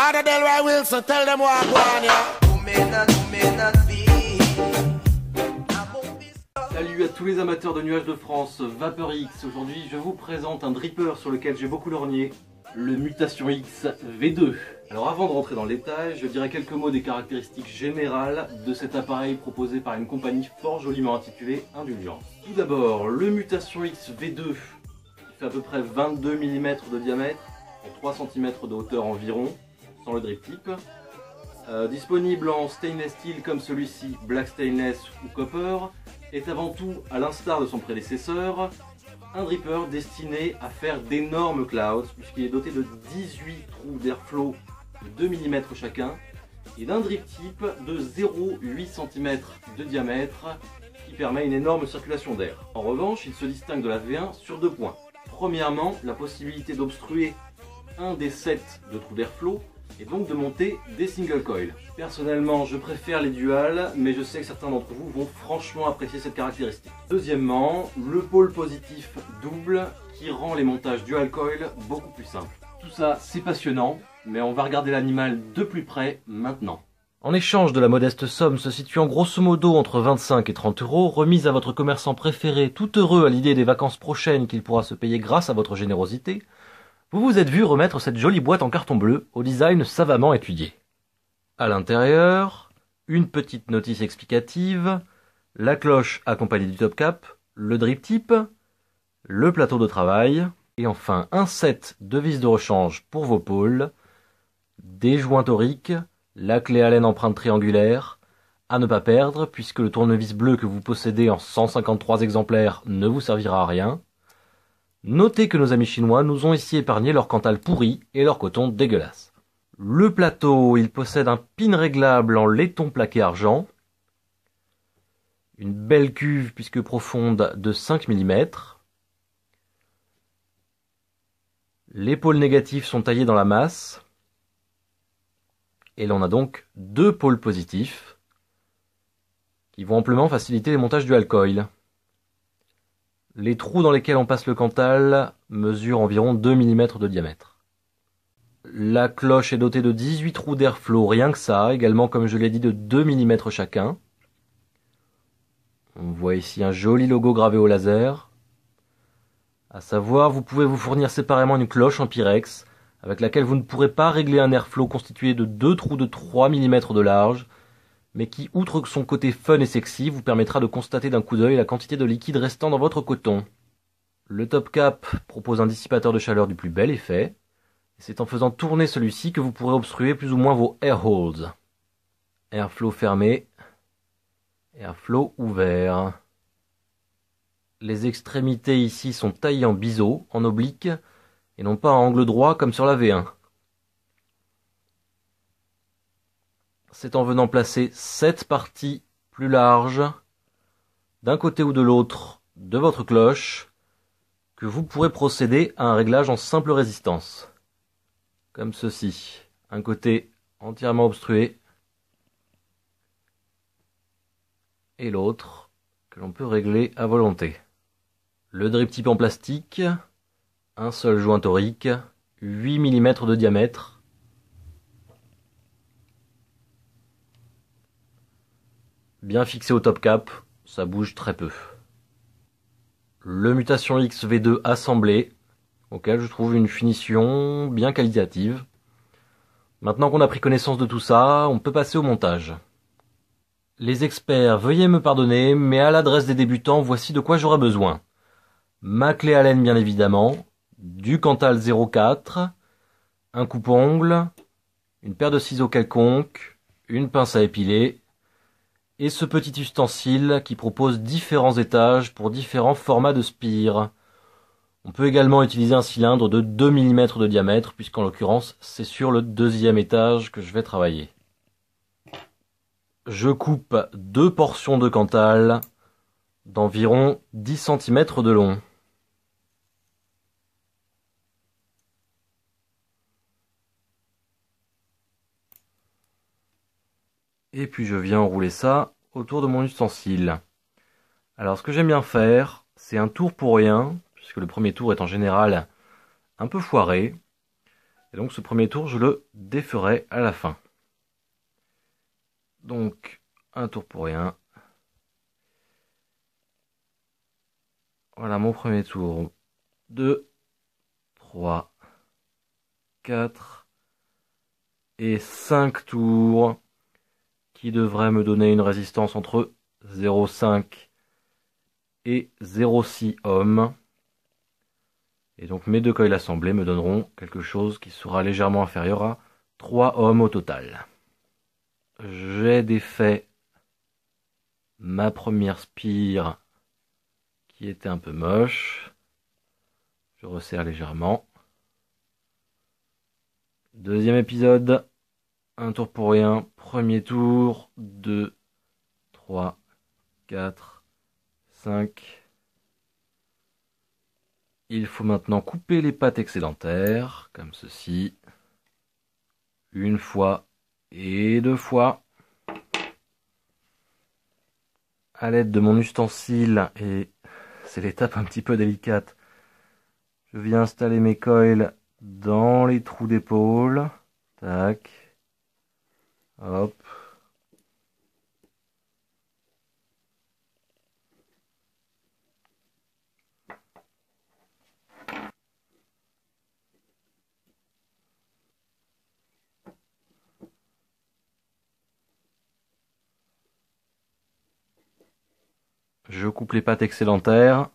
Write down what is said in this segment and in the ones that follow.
Father Delroy Wilson, tell them what I want, Salut à tous les amateurs de nuages de France, Vapeur X. Aujourd'hui je vous présente un dripper sur lequel j'ai beaucoup lorgné, le Mutation X V2. Alors avant de rentrer dans le détail, je dirais quelques mots des caractéristiques générales de cet appareil proposé par une compagnie fort joliment intitulée Indulgence. Tout d'abord, le Mutation X V2 qui fait à peu près 22 mm de diamètre pour 3 cm de hauteur environ, sans le drip tip. Disponible en stainless steel comme celui-ci, black stainless ou copper, est avant tout, à l'instar de son prédécesseur, un dripper destiné à faire d'énormes clouds, puisqu'il est doté de 18 trous d'airflow de 2 mm chacun, et d'un drip tip de 0,8 cm de diamètre, qui permet une énorme circulation d'air. En revanche, il se distingue de la V1 sur deux points. Premièrement, la possibilité d'obstruer un des 7 de trous d'airflow, et donc de monter des single coils. Personnellement, je préfère les duals, mais je sais que certains d'entre vous vont franchement apprécier cette caractéristique. Deuxièmement, le pôle positif double qui rend les montages dual coil beaucoup plus simples. Tout ça, c'est passionnant, mais on va regarder l'animal de plus près maintenant. En échange de la modeste somme se situant grosso modo entre 25 et 30 euros, remise à votre commerçant préféré tout heureux à l'idée des vacances prochaines qu'il pourra se payer grâce à votre générosité, vous vous êtes vu remettre cette jolie boîte en carton bleu au design savamment étudié. À l'intérieur, une petite notice explicative, la cloche accompagnée du top cap, le drip tip, le plateau de travail, et enfin un set de vis de rechange pour vos pôles, des joints toriques, la clé Allen empreinte triangulaire, à ne pas perdre puisque le tournevis bleu que vous possédez en 153 exemplaires ne vous servira à rien. Notez que nos amis chinois nous ont ici épargné leur cantal pourri et leur coton dégueulasse. Le plateau, il possède un pin réglable en laiton plaqué argent, une belle cuve puisque profonde de 5 mm. Les pôles négatifs sont taillés dans la masse, et l'on a donc deux pôles positifs qui vont amplement faciliter les montages dual coil. Les trous dans lesquels on passe le cantal mesurent environ 2 mm de diamètre. La cloche est dotée de 18 trous d'airflow, rien que ça, également comme je l'ai dit de 2 mm chacun. On voit ici un joli logo gravé au laser. À savoir, vous pouvez vous fournir séparément une cloche en Pyrex, avec laquelle vous ne pourrez pas régler un airflow constitué de deux trous de 3 mm de large, mais qui, outre son côté fun et sexy, vous permettra de constater d'un coup d'œil la quantité de liquide restant dans votre coton. Le top cap propose un dissipateur de chaleur du plus bel effet, et c'est en faisant tourner celui-ci que vous pourrez obstruer plus ou moins vos air holes. Airflow fermé, airflow ouvert. Les extrémités ici sont taillées en biseau, en oblique, et non pas en angle droit comme sur la V1. C'est en venant placer 7 parties plus larges d'un côté ou de l'autre de votre cloche que vous pourrez procéder à un réglage en simple résistance. Comme ceci. Un côté entièrement obstrué et l'autre que l'on peut régler à volonté. Le drip tip en plastique, un seul joint torique, 8 mm de diamètre. Bien fixé au top cap, ça bouge très peu. Le Mutation X V2 assemblé, auquel je trouve une finition bien qualitative. Maintenant qu'on a pris connaissance de tout ça, on peut passer au montage. Les experts, veuillez me pardonner, mais à l'adresse des débutants, voici de quoi j'aurai besoin. Ma clé Allen bien évidemment, du Cantal 04, un coupe-ongle, une paire de ciseaux quelconque, une pince à épiler, et ce petit ustensile qui propose différents étages pour différents formats de spire. On peut également utiliser un cylindre de 2 mm de diamètre, puisqu'en l'occurrence c'est sur le deuxième étage que je vais travailler. Je coupe deux portions de cantal d'environ 10 cm de long. Et puis je viens enrouler ça autour de mon ustensile. Alors ce que j'aime bien faire, c'est un tour pour rien, puisque le premier tour est en général un peu foiré. Et donc ce premier tour, je le déferai à la fin. Donc, un tour pour rien. Voilà mon premier tour. 2, 3, 4 et 5 tours qui devraient me donner une résistance entre 0,5 et 0,6 ohms. Et donc mes 2 coils assemblés me donneront quelque chose qui sera légèrement inférieur à 3 ohms au total. J'ai défait ma première spire qui était un peu moche. Je resserre légèrement. Deuxième épisode, un tour pour rien. Premier tour, 2, 3, 4, 5. Il faut maintenant couper les pattes excédentaires, comme ceci. Une fois et 2 fois. À l'aide de mon ustensile, et c'est l'étape un petit peu délicate, je viens installer mes coils dans les trous d'épaule. Tac. Hop. Je coupe les pattes excédentaires.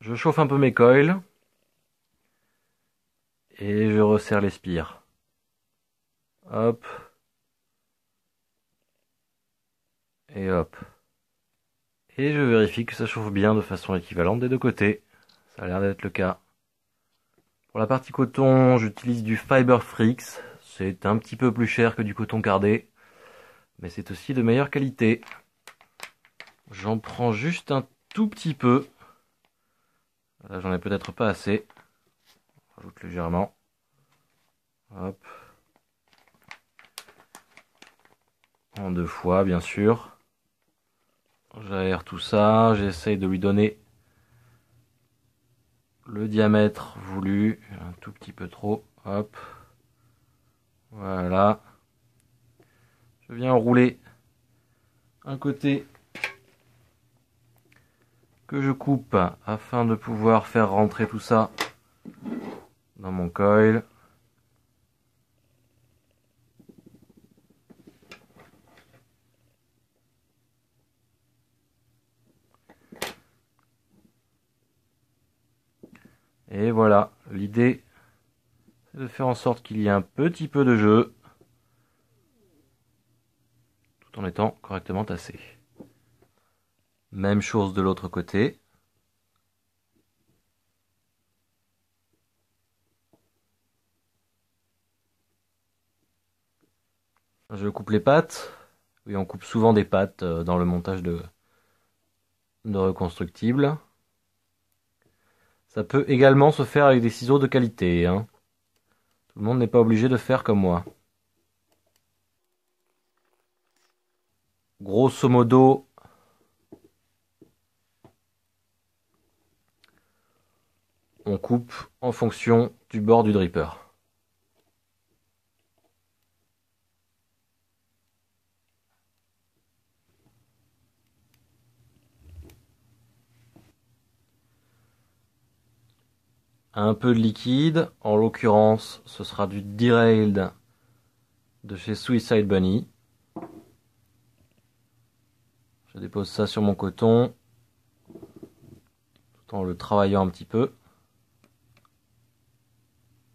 Je chauffe un peu mes coils. Et je resserre les spires. Hop. Et hop. Et je vérifie que ça chauffe bien de façon équivalente des deux côtés. Ça a l'air d'être le cas. Pour la partie coton, j'utilise du Fiber Freaks. C'est un petit peu plus cher que du coton cardé. Mais c'est aussi de meilleure qualité. J'en prends juste un tout petit peu. Là, j'en ai peut-être pas assez. Rajoute légèrement. Hop. En 2 fois, bien sûr. J'aère tout ça. J'essaye de lui donner le diamètre voulu. Un tout petit peu trop. Hop. Voilà. Je viens rouler un côté que je coupe afin de pouvoir faire rentrer tout ça dans mon coil. Et voilà, l'idée c'est de faire en sorte qu'il y ait un petit peu de jeu tout en étant correctement tassé. Même chose de l'autre côté. Je coupe les pattes. Oui, on coupe souvent des pattes dans le montage de reconstructibles. Ça peut également se faire avec des ciseaux de qualité, hein. Tout le monde n'est pas obligé de faire comme moi. Grosso modo, on coupe en fonction du bord du dripper. Un peu de liquide, en l'occurrence ce sera du Derailed de chez Suicide Bunny. Je dépose ça sur mon coton tout en le travaillant un petit peu.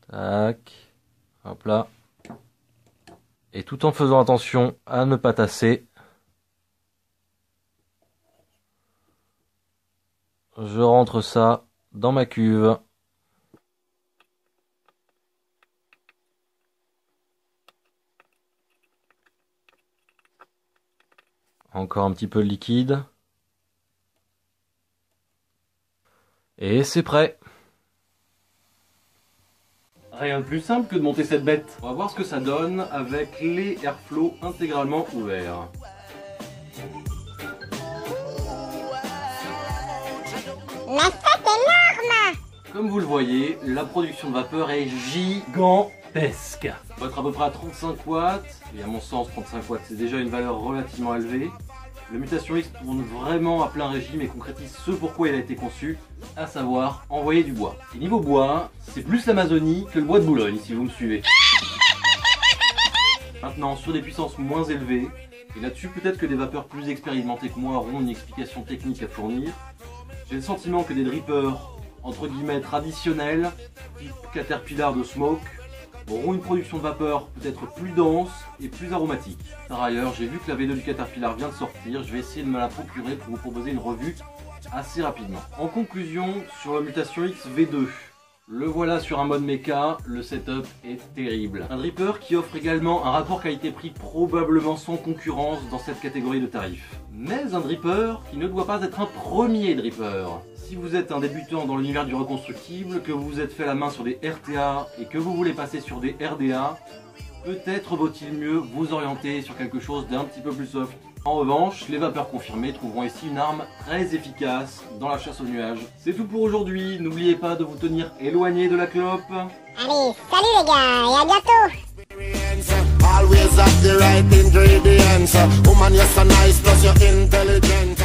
Tac, hop là. Et tout en faisant attention à ne pas tasser. Je rentre ça dans ma cuve. Encore un petit peu de liquide. Et c'est prêt. Rien de plus simple que de monter cette bête. On va voir ce que ça donne avec les airflows intégralement ouverts. Mais c'est énorme! Comme vous le voyez, la production de vapeur est gigantesque. On va être à peu près à 35 watts, et à mon sens 35 watts c'est déjà une valeur relativement élevée. Le Mutation X tourne vraiment à plein régime et concrétise ce pourquoi il a été conçu, à savoir envoyer du bois. Et niveau bois, c'est plus l'Amazonie que le bois de Boulogne si vous me suivez. Maintenant, sur des puissances moins élevées, et là-dessus peut-être que des vapeurs plus expérimentés que moi auront une explication technique à fournir, j'ai le sentiment que des drippers entre guillemets traditionnels, type Caterpillar de Smoke, auront une production de vapeur peut-être plus dense et plus aromatique. Par ailleurs, j'ai vu que la V2 du Caterpillar vient de sortir, je vais essayer de me la procurer pour vous proposer une revue assez rapidement. En conclusion, sur le Mutation X V2, le voilà sur un mode mecha, le setup est terrible. Un dripper qui offre également un rapport qualité-prix probablement sans concurrence dans cette catégorie de tarifs. Mais un dripper qui ne doit pas être un premier dripper. Si vous êtes un débutant dans l'univers du reconstructible, que vous vous êtes fait la main sur des RTA et que vous voulez passer sur des RDA, peut-être vaut-il mieux vous orienter sur quelque chose d'un petit peu plus soft. En revanche, les vapeurs confirmés trouveront ici une arme très efficace dans la chasse aux nuages. C'est tout pour aujourd'hui, n'oubliez pas de vous tenir éloigné de la clope. Allez, salut les gars, et à bientôt. Always have the right ingredients. Woman, you're so nice, plus you're intelligent.